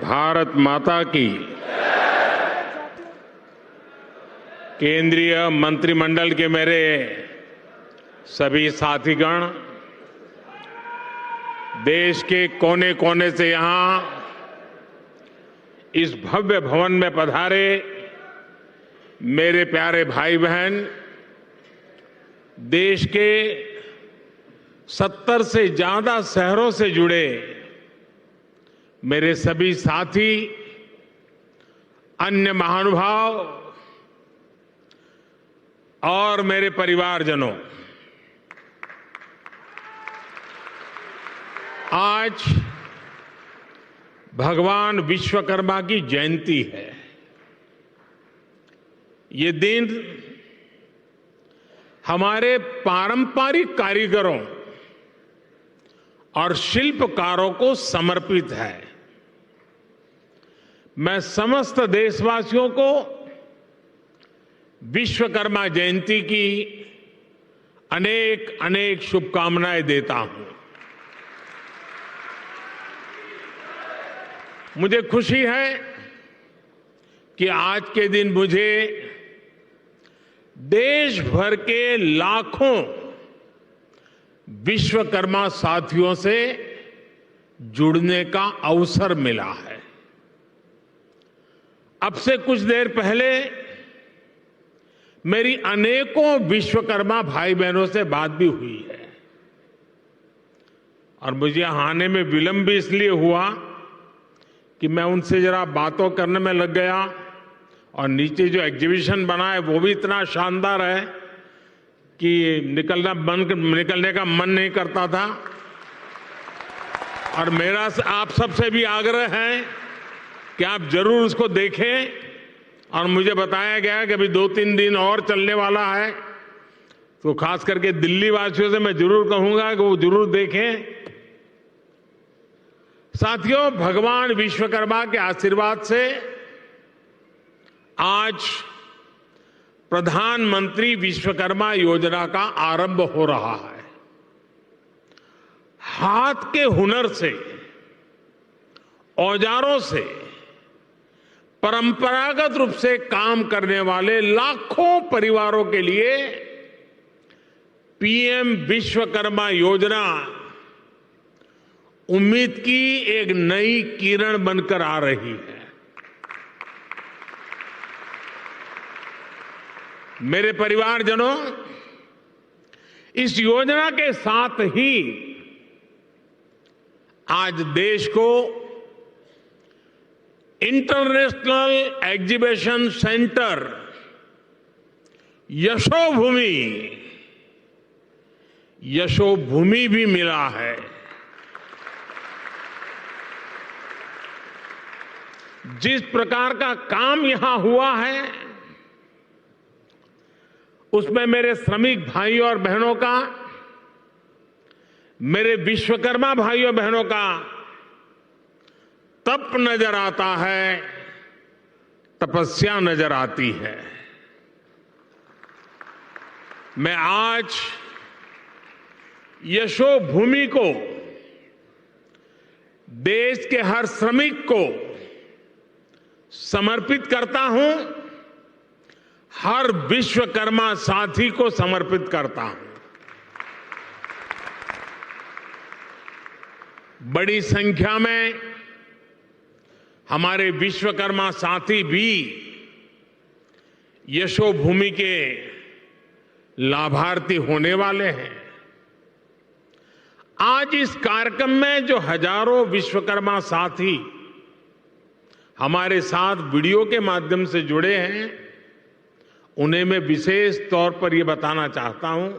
भारत माता की। केंद्रीय मंत्रिमंडल के मेरे सभी साथीगण, देश के कोने कोने से यहां इस भव्य भवन में पधारे मेरे प्यारे भाई बहन, देश के 70 से ज्यादा शहरों से जुड़े मेरे सभी साथी, अन्य महानुभाव और मेरे परिवारजनों, आज भगवान विश्वकर्मा की जयंती है। ये दिन हमारे पारंपरिक कारीगरों और शिल्पकारों को समर्पित है। मैं समस्त देशवासियों को विश्वकर्मा जयंती की अनेक अनेक शुभकामनाएं देता हूं। मुझे खुशी है कि आज के दिन मुझे देश भर के लाखों विश्वकर्मा साथियों से जुड़ने का अवसर मिला है। अब से कुछ देर पहले मेरी अनेकों विश्वकर्मा भाई बहनों से बात भी हुई है और मुझे यहां आने में विलंब भी इसलिए हुआ कि मैं उनसे जरा बातों करने में लग गया और नीचे जो एग्जीबिशन बना है वो भी इतना शानदार है कि निकलने का मन नहीं करता था। और मेरा आप सबसे भी आग्रह है कि आप जरूर उसको देखें और मुझे बताया गया कि अभी 2-3 दिन और चलने वाला है, तो खास करके दिल्ली वासियों से मैं जरूर कहूंगा कि वो जरूर देखें। साथियों, भगवान विश्वकर्मा के आशीर्वाद से आज प्रधानमंत्री विश्वकर्मा योजना का आरंभ हो रहा है। हाथ के हुनर से, औजारों से परंपरागत रूप से काम करने वाले लाखों परिवारों के लिए पीएम विश्वकर्मा योजना उम्मीद की एक नई किरण बनकर आ रही है। मेरे परिवारजनों, इस योजना के साथ ही आज देश को इंटरनेशनल एग्जीबिशन सेंटर यशोभूमि भी मिला है। जिस प्रकार का काम यहां हुआ है उसमें मेरे श्रमिक भाइयों और बहनों का, मेरे विश्वकर्मा भाइयों बहनों का तप नजर आता है, तपस्या नजर आती है। मैं आज यशोभूमि को, देश के हर श्रमिक को समर्पित करता हूं, हर विश्वकर्मा साथी को समर्पित करता हूं। बड़ी संख्या में हमारे विश्वकर्मा साथी भी यशोभूमि के लाभार्थी होने वाले हैं। आज इस कार्यक्रम में जो हजारों विश्वकर्मा साथी हमारे साथ वीडियो के माध्यम से जुड़े हैं, उन्हें मैं विशेष तौर पर यह बताना चाहता हूं,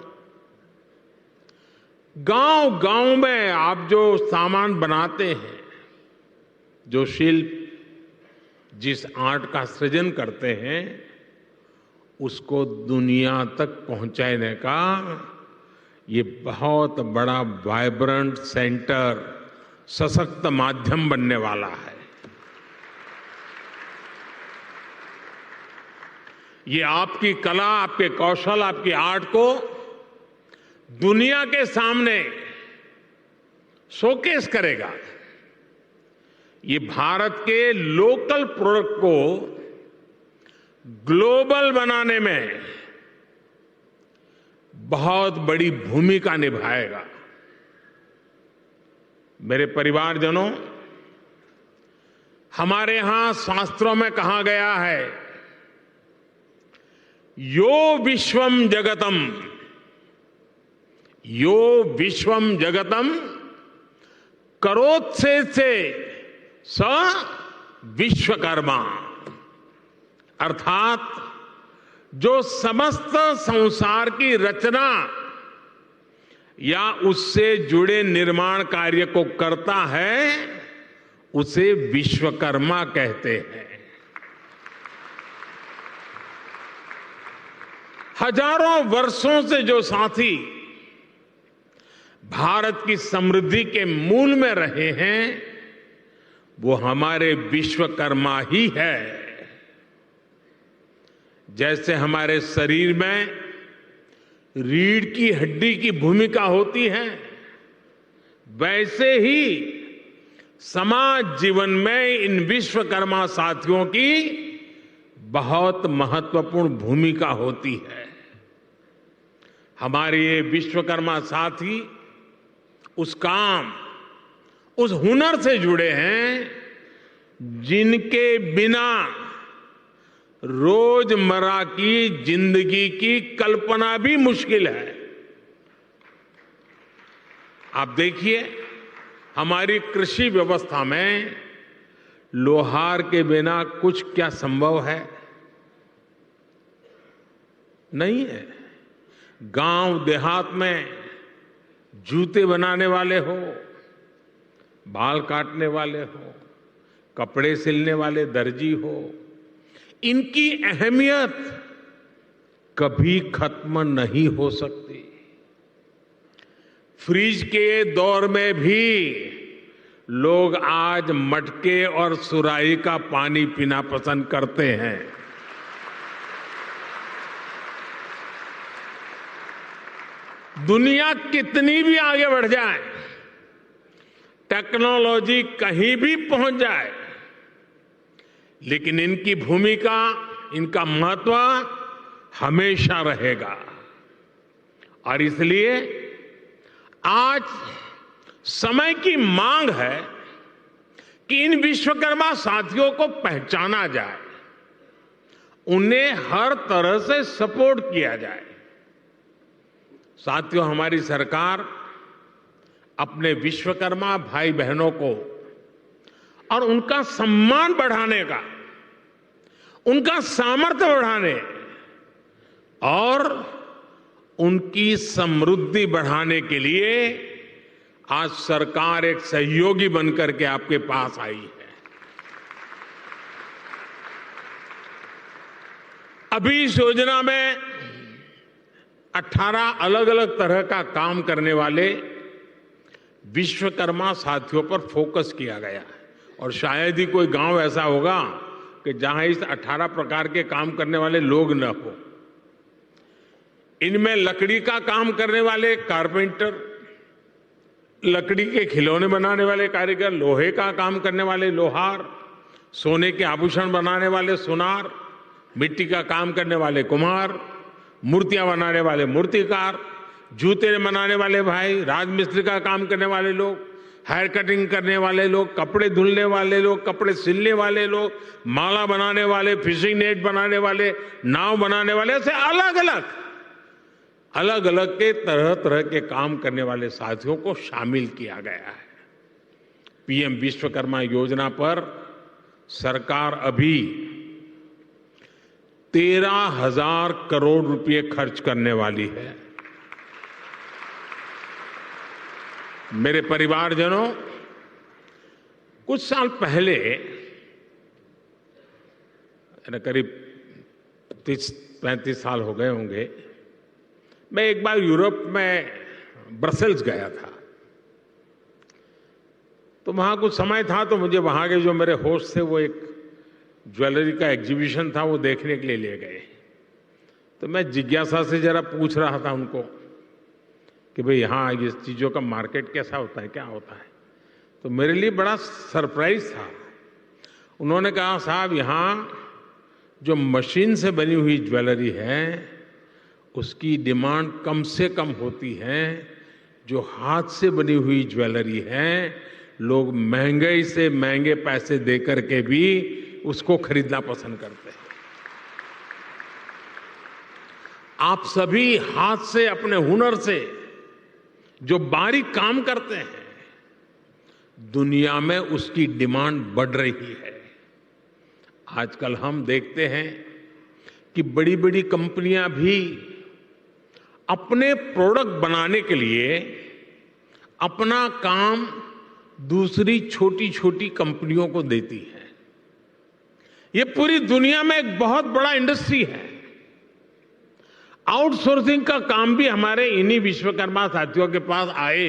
गांव-गांव में आप जो सामान बनाते हैं, जो शिल्प, जिस आर्ट का सृजन करते हैं, उसको दुनिया तक पहुंचाने का ये बहुत बड़ा वाइब्रेंट सेंटर, सशक्त माध्यम बनने वाला है। ये आपकी कला, आपके कौशल, आपकी आर्ट को दुनिया के सामने शोकेस करेगा। ये भारत के लोकल प्रोडक्ट को ग्लोबल बनाने में बहुत बड़ी भूमिका निभाएगा। मेरे परिवारजनों, हमारे यहां शास्त्रों में कहा गया है, यो विश्वम जगतम, यो विश्वम जगतम करोत्से से स विश्वकर्मा। अर्थात जो समस्त संसार की रचना या उससे जुड़े निर्माण कार्य को करता है, उसे विश्वकर्मा कहते हैं। हजारों वर्षों से जो साथी भारत की समृद्धि के मूल में रहे हैं, वो हमारे विश्वकर्मा ही है। जैसे हमारे शरीर में रीढ़ की हड्डी की भूमिका होती है, वैसे ही समाज जीवन में इन विश्वकर्मा साथियों की बहुत महत्वपूर्ण भूमिका होती है। हमारे ये विश्वकर्मा साथी उस काम, उस हुनर से जुड़े हैं जिनके बिना रोजमर्रा की जिंदगी की कल्पना भी मुश्किल है। आप देखिए, हमारी कृषि व्यवस्था में लोहार के बिना कुछ क्या संभव है? नहीं है। गांव देहात में जूते बनाने वाले हो, बाल काटने वाले हो, कपड़े सिलने वाले दर्जी हो, इनकी अहमियत कभी खत्म नहीं हो सकती। फ्रिज के दौर में भी लोग आज मटके और सुराही का पानी पीना पसंद करते हैं। दुनिया कितनी भी आगे बढ़ जाए, टेक्नोलॉजी कहीं भी पहुंच जाए, लेकिन इनकी भूमिका, इनका महत्व हमेशा रहेगा। और इसलिए आज समय की मांग है कि इन विश्वकर्मा साथियों को पहचाना जाए, उन्हें हर तरह से सपोर्ट किया जाए। साथियों, हमारी सरकार अपने विश्वकर्मा भाई बहनों को और उनका सम्मान बढ़ाने का, उनका सामर्थ्य बढ़ाने और उनकी समृद्धि बढ़ाने के लिए आज सरकार एक सहयोगी बनकर के आपके पास आई है। अभी इस योजना में 18 अलग अलग तरह का काम करने वाले विश्वकर्मा साथियों पर फोकस किया गया है। और शायद ही कोई गांव ऐसा होगा कि जहां इस 18 प्रकार के काम करने वाले लोग न हो। इनमें लकड़ी का काम करने वाले कारपेंटर, लकड़ी के खिलौने बनाने वाले कारीगर, लोहे का काम करने वाले लोहार, सोने के आभूषण बनाने वाले सुनार, मिट्टी का काम करने वाले कुम्हार, मूर्तियां बनाने वाले मूर्तिकार, जूते बनाने वाले भाई, राजमिस्त्री का काम करने वाले लोग, हेयर कटिंग करने वाले लोग, कपड़े धुलने वाले लोग, कपड़े सिलने वाले लोग, माला बनाने वाले, फिशिंग नेट बनाने वाले, नाव बनाने वाले, ऐसे अलग अलग के तरह तरह के काम करने वाले साथियों को शामिल किया गया है। पीएम विश्वकर्मा योजना पर सरकार अभी 13,000 करोड़ रुपए खर्च करने वाली है। मेरे परिवारजनों, कुछ साल पहले, करीब 30-35 साल हो गए होंगे, मैं एक बार यूरोप में ब्रसेल्स गया था। तो वहां कुछ समय था, तो मुझे वहां के जो मेरे होस्ट थे, वो एक ज्वेलरी का एग्जीबिशन था, वो देखने के लिए ले गए। तो मैं जिज्ञासा से जरा पूछ रहा था उनको कि भाई यहाँ इस चीज़ों का मार्केट कैसा होता है, क्या होता है। तो मेरे लिए बड़ा सरप्राइज था। उन्होंने कहा, साहब यहाँ जो मशीन से बनी हुई ज्वेलरी है उसकी डिमांड कम से कम होती है, जो हाथ से बनी हुई ज्वेलरी है लोग महंगे से महंगे पैसे देकर के भी उसको खरीदना पसंद करते हैं। आप सभी हाथ से, अपने हुनर से जो बारीक काम करते हैं, दुनिया में उसकी डिमांड बढ़ रही है। आजकल हम देखते हैं कि बड़ी बड़ी कंपनियां भी अपने प्रोडक्ट बनाने के लिए अपना काम दूसरी छोटी छोटी कंपनियों को देती है। ये पूरी दुनिया में एक बहुत बड़ा इंडस्ट्री है। आउटसोर्सिंग का काम भी हमारे इन्हीं विश्वकर्मा साथियों के पास आए।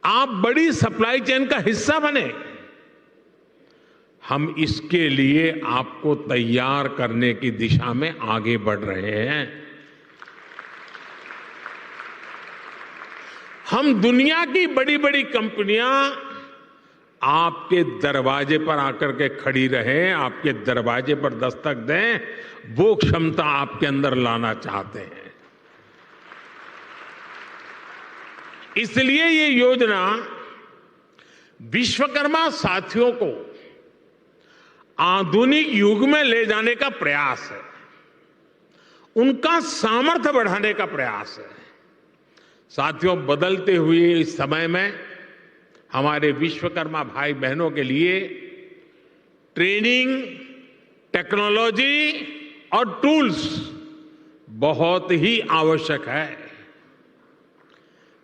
आप बड़ी सप्लाई चेन का हिस्सा बने। हम इसके लिए आपको तैयार करने की दिशा में आगे बढ़ रहे हैं। हम दुनिया की बड़ी बड़ी कंपनियां आपके दरवाजे पर आकर के खड़ी रहें, आपके दरवाजे पर दस्तक दें, वो क्षमता आपके अंदर लाना चाहते हैं। इसलिए ये योजना विश्वकर्मा साथियों को आधुनिक युग में ले जाने का प्रयास है, उनका सामर्थ्य बढ़ाने का प्रयास है। साथियों, बदलते हुए इस समय में हमारे विश्वकर्मा भाई बहनों के लिए ट्रेनिंग, टेक्नोलॉजी और टूल्स बहुत ही आवश्यक है।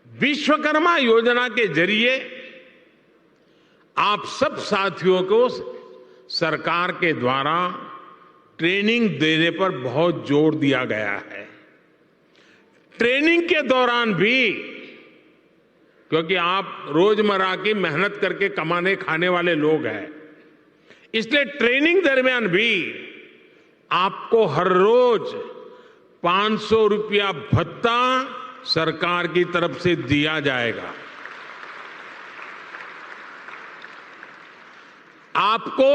विश्वकर्मा योजना के जरिए आप सब साथियों को सरकार के द्वारा ट्रेनिंग देने पर बहुत जोर दिया गया है। ट्रेनिंग के दौरान भी, क्योंकि आप रोजमर्रा की मेहनत करके कमाने खाने वाले लोग हैं, इसलिए ट्रेनिंग दरमियान भी आपको हर रोज 500 रुपया भत्ता सरकार की तरफ से दिया जाएगा। आपको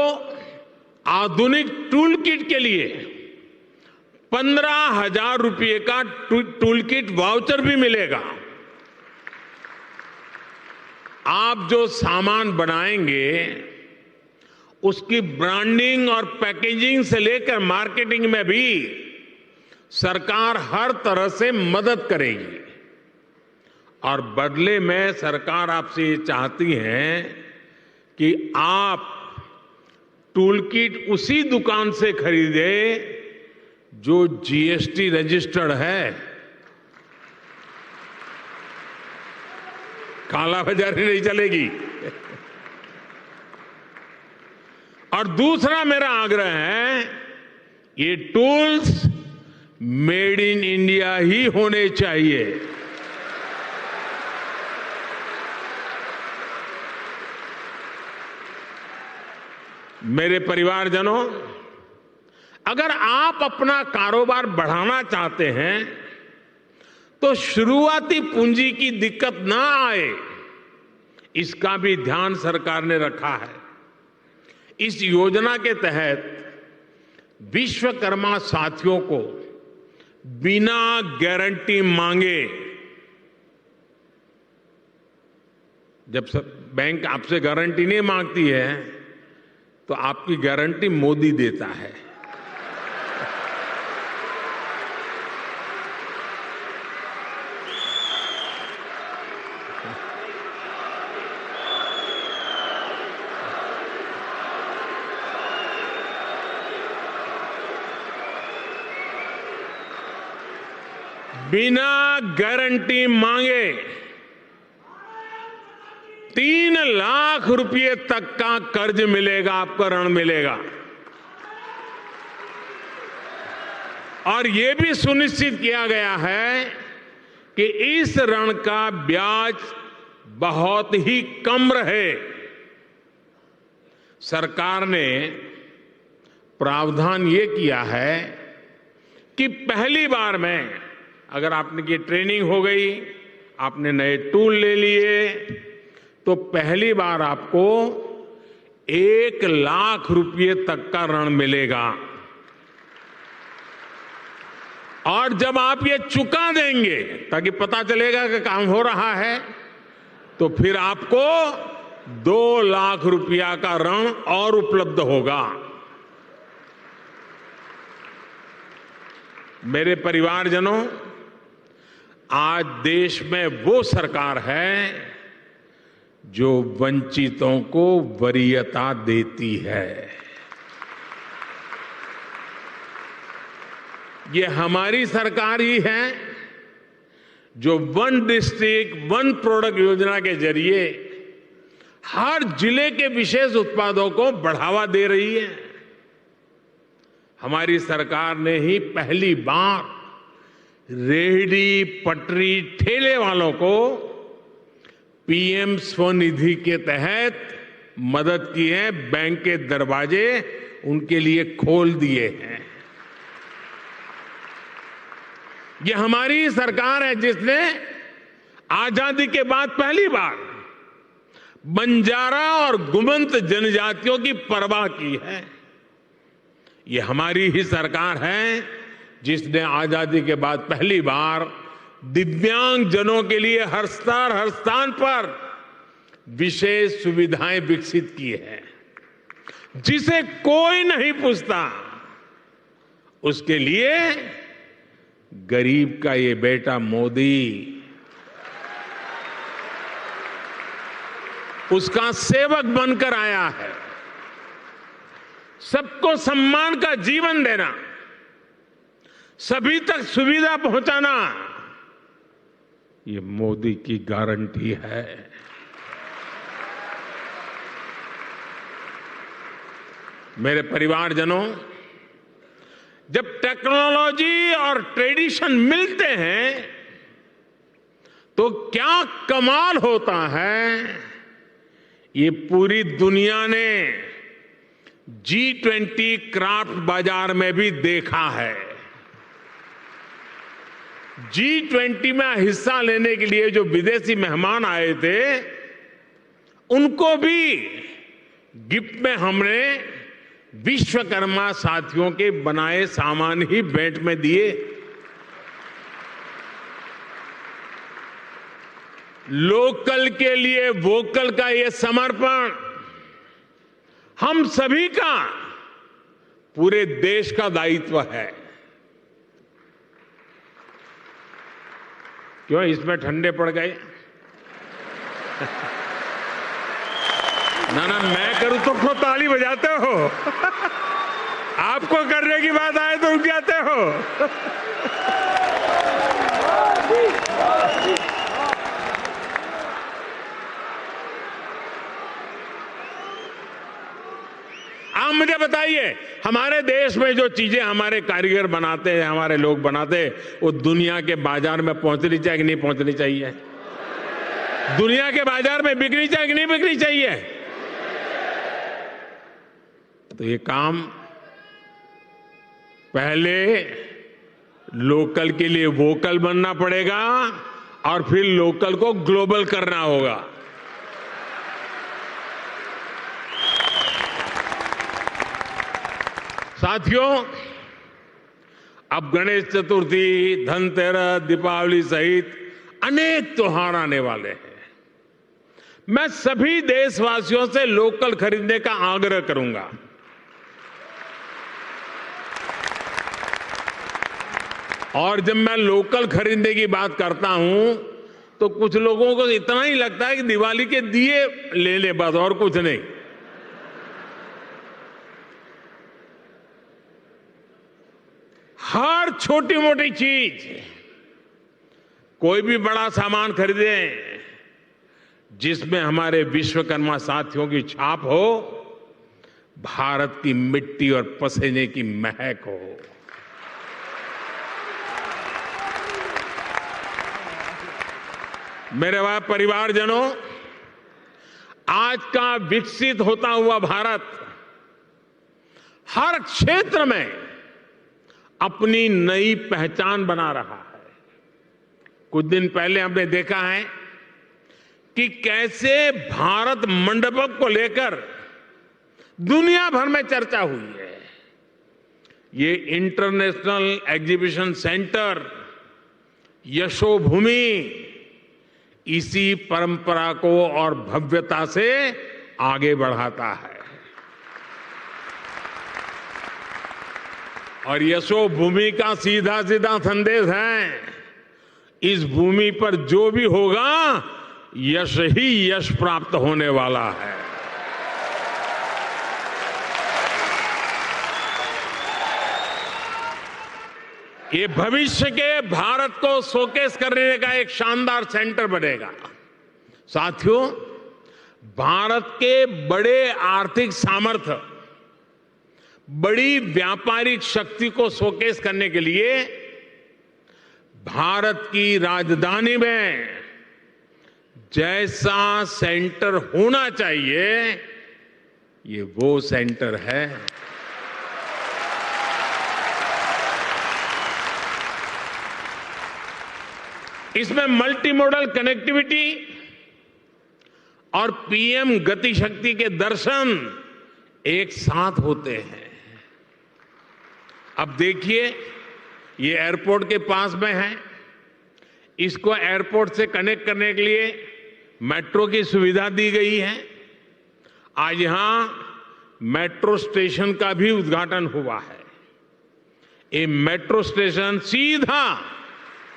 आधुनिक टूल किट के लिए 15,000 रुपये का टूल किट वाउचर भी मिलेगा। आप जो सामान बनाएंगे उसकी ब्रांडिंग और पैकेजिंग से लेकर मार्केटिंग में भी सरकार हर तरह से मदद करेगी। और बदले में सरकार आपसे ये चाहती है कि आप टूल किट उसी दुकान से खरीदे जो जीएसटी रजिस्टर्ड है। कालाबाजारी नहीं चलेगी। और दूसरा मेरा आग्रह है, ये टूल्स मेड इन इंडिया ही होने चाहिए। मेरे परिवारजनों, अगर आप अपना कारोबार बढ़ाना चाहते हैं तो शुरुआती पूंजी की दिक्कत ना आए, इसका भी ध्यान सरकार ने रखा है। इस योजना के तहत विश्वकर्मा साथियों को बिना गारंटी मांगे, जब सब बैंक आपसे गारंटी नहीं मांगती है तो आपकी गारंटी मोदी देता है। बिना गारंटी मांगे 3 लाख रुपए तक का कर्ज मिलेगा, आपको ऋण मिलेगा। और यह भी सुनिश्चित किया गया है कि इस ऋण का ब्याज बहुत ही कम रहे। सरकार ने प्रावधान ये किया है कि पहली बार में अगर आपने की ट्रेनिंग हो गई, आपने नए टूल ले लिए, तो पहली बार आपको 1 लाख रुपए तक का ऋण मिलेगा। और जब आप ये चुका देंगे ताकि पता चलेगा कि काम हो रहा है, तो फिर आपको 2 लाख रुपया का ऋण और उपलब्ध होगा। मेरे परिवारजनों, आज देश में वो सरकार है जो वंचितों को वरीयता देती है। ये हमारी सरकार ही है जो वन डिस्ट्रिक्ट वन प्रोडक्ट योजना के जरिए हर जिले के विशेष उत्पादों को बढ़ावा दे रही है। हमारी सरकार ने ही पहली बार रेहड़ी पटरी ठेले वालों को पीएम स्वनिधि के तहत मदद की है। बैंक के दरवाजे उनके लिए खोल दिए हैं। ये हमारी सरकार है जिसने आजादी के बाद पहली बार बंजारा और गुमंत जनजातियों की परवाह की है। ये हमारी ही सरकार है जिसने आजादी के बाद पहली बार दिव्यांग जनों के लिए हर स्थान पर विशेष सुविधाएं विकसित की है। जिसे कोई नहीं पूछता उसके लिए गरीब का ये बेटा मोदी उसका सेवक बनकर आया है। सबको सम्मान का जीवन देना, सभी तक सुविधा पहुंचाना, ये मोदी की गारंटी है। मेरे परिवारजनों, जब टेक्नोलॉजी और ट्रेडिशन मिलते हैं तो क्या कमाल होता है, ये पूरी दुनिया ने G20 क्राफ्ट बाजार में भी देखा है। G20 में हिस्सा लेने के लिए जो विदेशी मेहमान आए थे, उनको भी गिफ्ट में हमने विश्वकर्मा साथियों के बनाए सामान ही भेंट में दिए। लोकल के लिए वोकल का ये समर्पण हम सभी का, पूरे देश का दायित्व है। क्यों इसमें ठंडे पड़ गए? ना मैं करूं तो ताली बजाते हो, आपको करने की बात आए तो उठ जाते हो। आप मुझे बताइए, हमारे देश में जो चीजें हमारे कारीगर बनाते हैं, हमारे लोग बनाते हैं, वो दुनिया के बाजार में पहुंचनी चाहिए कि नहीं पहुंचनी चाहिए? दुनिया के बाजार में बिकनी चाहिए कि नहीं बिकनी चाहिए? तो ये काम पहले लोकल के लिए वोकल बनना पड़ेगा और फिर लोकल को ग्लोबल करना होगा। साथियों, अब गणेश चतुर्थी, धनतेरस, दीपावली सहित अनेक त्योहार आने वाले हैं। मैं सभी देशवासियों से लोकल खरीदने का आग्रह करूंगा। और जब मैं लोकल खरीदने की बात करता हूं तो कुछ लोगों को इतना ही लगता है कि दिवाली के दिए ले ले, बस और कुछ नहीं। हर छोटी मोटी चीज, कोई भी बड़ा सामान खरीदे जिसमें हमारे विश्वकर्मा साथियों की छाप हो, भारत की मिट्टी और पसीने की महक हो। मेरे परिवारजनों, आज का विकसित होता हुआ भारत हर क्षेत्र में अपनी नई पहचान बना रहा है। कुछ दिन पहले हमने देखा है कि कैसे भारत मंडपम को लेकर दुनिया भर में चर्चा हुई है। ये इंटरनेशनल एग्जीबिशन सेंटर यशोभूमि इसी परंपरा को और भव्यता से आगे बढ़ाता है। और यशोभूमि का सीधा सीधा संदेश है, इस भूमि पर जो भी होगा यश ही यश प्राप्त होने वाला है। ये भविष्य के भारत को शोकेस करने का एक शानदार सेंटर बनेगा। साथियों, भारत के बड़े आर्थिक सामर्थ्य, बड़ी व्यापारिक शक्ति को शोकेस करने के लिए भारत की राजधानी में जैसा सेंटर होना चाहिए, ये वो सेंटर है। इसमें मल्टी मॉडल कनेक्टिविटी और पीएम गति शक्ति के दर्शन एक साथ होते हैं। अब देखिए, ये एयरपोर्ट के पास में है, इसको एयरपोर्ट से कनेक्ट करने के लिए मेट्रो की सुविधा दी गई है। आज यहां मेट्रो स्टेशन का भी उद्घाटन हुआ है। ये मेट्रो स्टेशन सीधा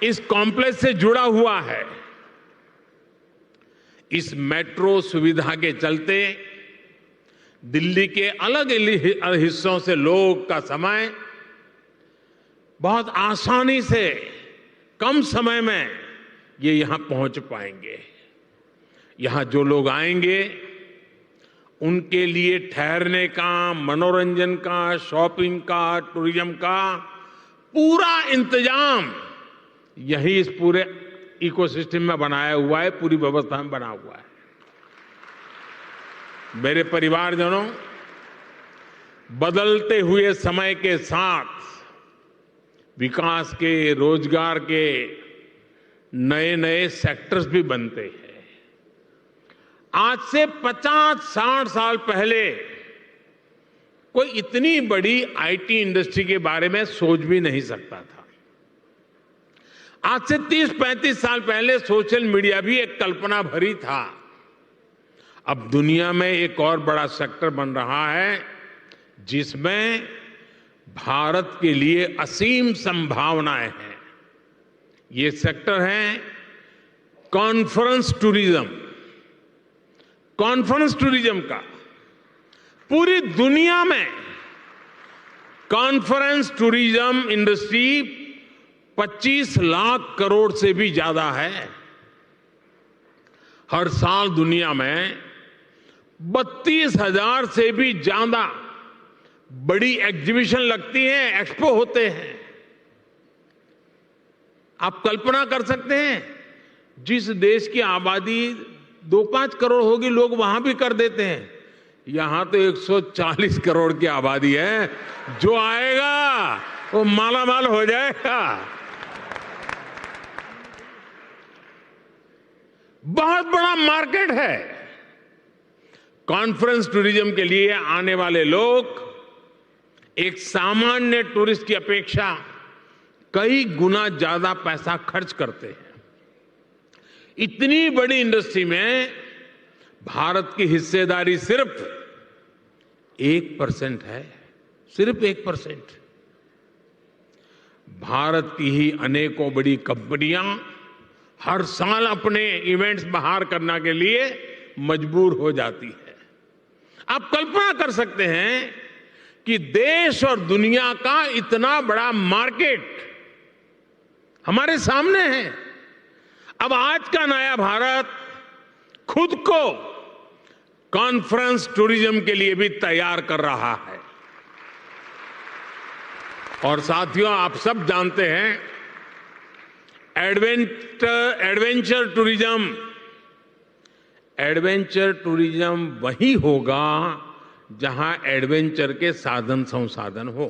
इस कॉम्प्लेक्स से जुड़ा हुआ है। इस मेट्रो सुविधा के चलते दिल्ली के अलग अलग हिस्सों से लोग का समय बहुत आसानी से कम समय में ये यहां पहुंच पाएंगे। यहां जो लोग आएंगे उनके लिए ठहरने का, मनोरंजन का, शॉपिंग का, टूरिज्म का पूरा इंतजाम यही इस पूरे इकोसिस्टम में बनाया हुआ है, पूरी व्यवस्था में बना हुआ है। मेरे परिवारजनों, बदलते हुए समय के साथ विकास के, रोजगार के नए नए सेक्टर्स भी बनते हैं। आज से 50-60 साल पहले कोई इतनी बड़ी आईटी इंडस्ट्री के बारे में सोच भी नहीं सकता था। आज से 30-35 साल पहले सोशल मीडिया भी एक कल्पना भरी था। अब दुनिया में एक और बड़ा सेक्टर बन रहा है जिसमें भारत के लिए असीम संभावनाएं हैं। ये सेक्टर है कॉन्फ्रेंस टूरिज्म। कॉन्फ्रेंस टूरिज्म का पूरी दुनिया में conference tourism industry 25 lakh crore से भी ज्यादा है। हर साल दुनिया में 32,000 से भी ज्यादा बड़ी एग्जीबिशन लगती हैं, एक्सपो होते हैं। आप कल्पना कर सकते हैं, जिस देश की आबादी 2-5 करोड़ होगी, लोग वहां भी कर देते हैं। यहां तो 140 करोड़ की आबादी है। जो आएगा वो मालामाल हो जाएगा। बहुत बड़ा मार्केट है। कॉन्फ्रेंस टूरिज्म के लिए आने वाले लोग एक सामान्य टूरिस्ट की अपेक्षा कई गुना ज्यादा पैसा खर्च करते हैं। इतनी बड़ी इंडस्ट्री में भारत की हिस्सेदारी सिर्फ 1% है, सिर्फ 1%। भारत की ही अनेकों बड़ी कंपनियां हर साल अपने इवेंट्स बाहर करने के लिए मजबूर हो जाती है। आप कल्पना कर सकते हैं कि देश और दुनिया का इतना बड़ा मार्केट हमारे सामने है। अब आज का नया भारत खुद को कॉन्फ्रेंस टूरिज्म के लिए भी तैयार कर रहा है। और साथियों, आप सब जानते हैं, एडवेंचर टूरिज्म वही होगा जहां एडवेंचर के साधन संसाधन हो।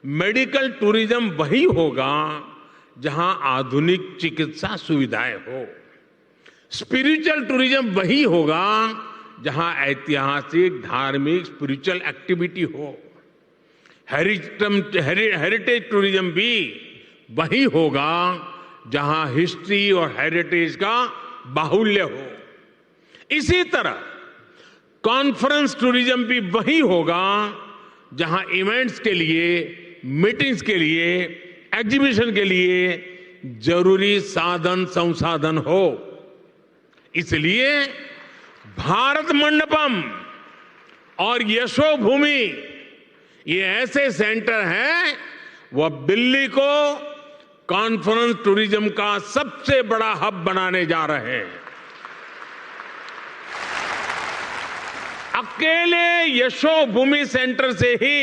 मेडिकल टूरिज्म वही होगा जहां आधुनिक चिकित्सा सुविधाएं हो। स्पिरिचुअल टूरिज्म वही होगा जहां ऐतिहासिक, धार्मिक, स्पिरिचुअल एक्टिविटी हो। हेरिटेज टूरिज्म भी वही होगा जहां हिस्ट्री और हेरिटेज का बाहुल्य हो। इसी तरह कॉन्फ्रेंस टूरिज्म भी वही होगा जहां इवेंट्स के लिए, मीटिंग्स के लिए, एग्जीबिशन के लिए जरूरी साधन संसाधन हो। इसलिए भारत मंडपम और यशोभूमि ये ऐसे सेंटर हैं, वो अब दिल्ली को कॉन्फ्रेंस टूरिज्म का सबसे बड़ा हब बनाने जा रहे हैं। अकेले यशोभूमि सेंटर से ही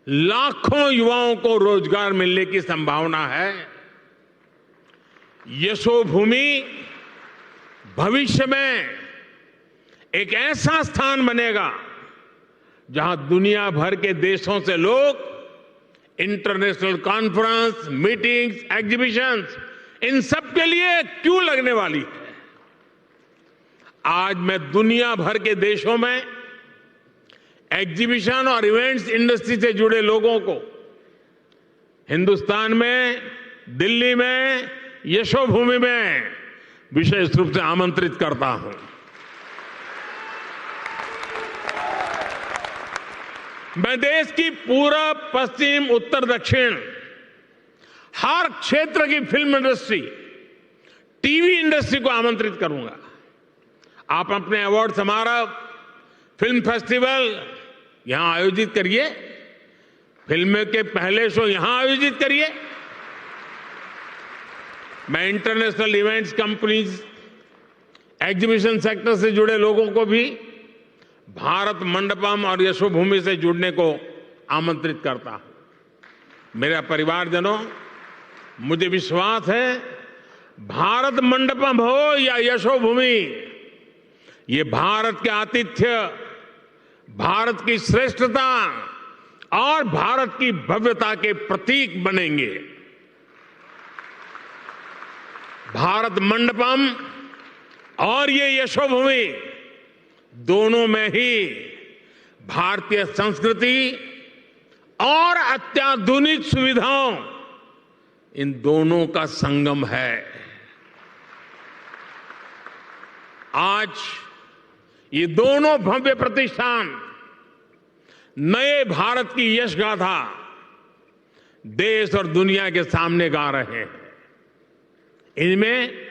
लाखों युवाओं को रोजगार मिलने की संभावना है। यशोभूमि भविष्य में एक ऐसा स्थान बनेगा जहां दुनिया भर के देशों से लोग इंटरनेशनल कॉन्फ्रेंस, मीटिंग्स, एग्जीबिशंस, इन सब के लिए क्यों लगने वाली है। आज मैं दुनिया भर के देशों में एग्जीबिशन और इवेंट्स इंडस्ट्री से जुड़े लोगों को हिंदुस्तान में, दिल्ली में, यशोभूमि में विशेष रूप से आमंत्रित करता हूं। मैं देश की पूरब, पश्चिम, उत्तर, दक्षिण हर क्षेत्र की फिल्म इंडस्ट्री, टीवी इंडस्ट्री को आमंत्रित करूंगा। आप अपने अवार्ड समारोह, फिल्म फेस्टिवल यहां आयोजित करिए, फिल्म के पहले शो यहां आयोजित करिए। मैं international events companies, exhibition sector से जुड़े लोगों को भी भारत मंडपम और यशोभूमि से जुड़ने को आमंत्रित करता हूं। मेरा परिवारजनों, मुझे विश्वास है भारत मंडपम हो या यशोभूमि, ये भारत के आतिथ्य, भारत की श्रेष्ठता और भारत की भव्यता के प्रतीक बनेंगे। भारत मंडपम और ये यशोभूमि दोनों में ही भारतीय संस्कृति और अत्याधुनिक सुविधाओं, इन दोनों का संगम है। आज ये दोनों भव्य प्रतिष्ठान नए भारत की यश गाथा देश और दुनिया के सामने गा रहे हैं। इनमें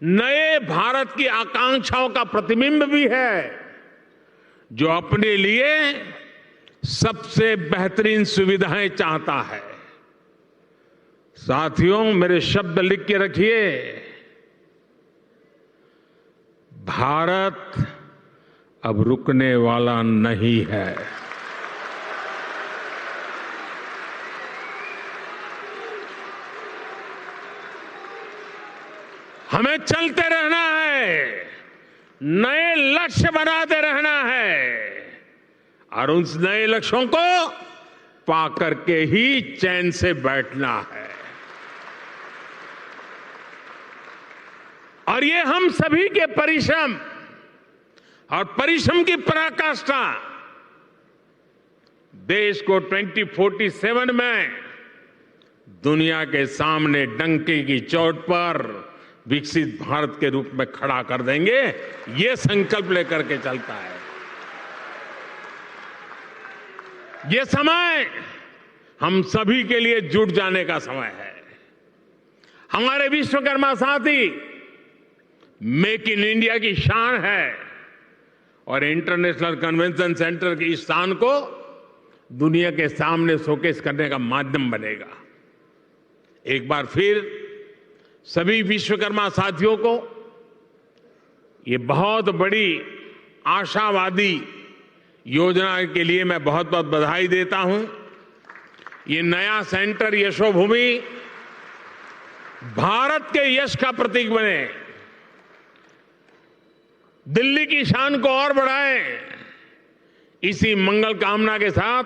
नए भारत की आकांक्षाओं का प्रतिबिंब भी है, जो अपने लिए सबसे बेहतरीन सुविधाएं चाहता है। साथियों, मेरे शब्द लिख के रखिए। भारत अब रुकने वाला नहीं है। हमें चलते रहना है, नए लक्ष्य बनाते रहना है और उन नए लक्ष्यों को पाकर के ही चैन से बैठना है। और ये हम सभी के परिश्रम और परिश्रम की पराकाष्ठा देश को 2047 में दुनिया के सामने डंके की चोट पर विकसित भारत के रूप में खड़ा कर देंगे। ये संकल्प लेकर के चलता है। ये समय हम सभी के लिए जुट जाने का समय है। हमारे विश्वकर्मा साथी मेक इन इंडिया की शान है और इंटरनेशनल कन्वेंशन सेंटर की इस शान को दुनिया के सामने शोकेस करने का माध्यम बनेगा। एक बार फिर सभी विश्वकर्मा साथियों को ये बहुत बड़ी आशावादी योजना के लिए मैं बहुत बहुत बधाई देता हूं। ये नया सेंटर यशोभूमि भारत के यश का प्रतीक बने, दिल्ली की शान को और बढ़ाए। इसी मंगल कामना के साथ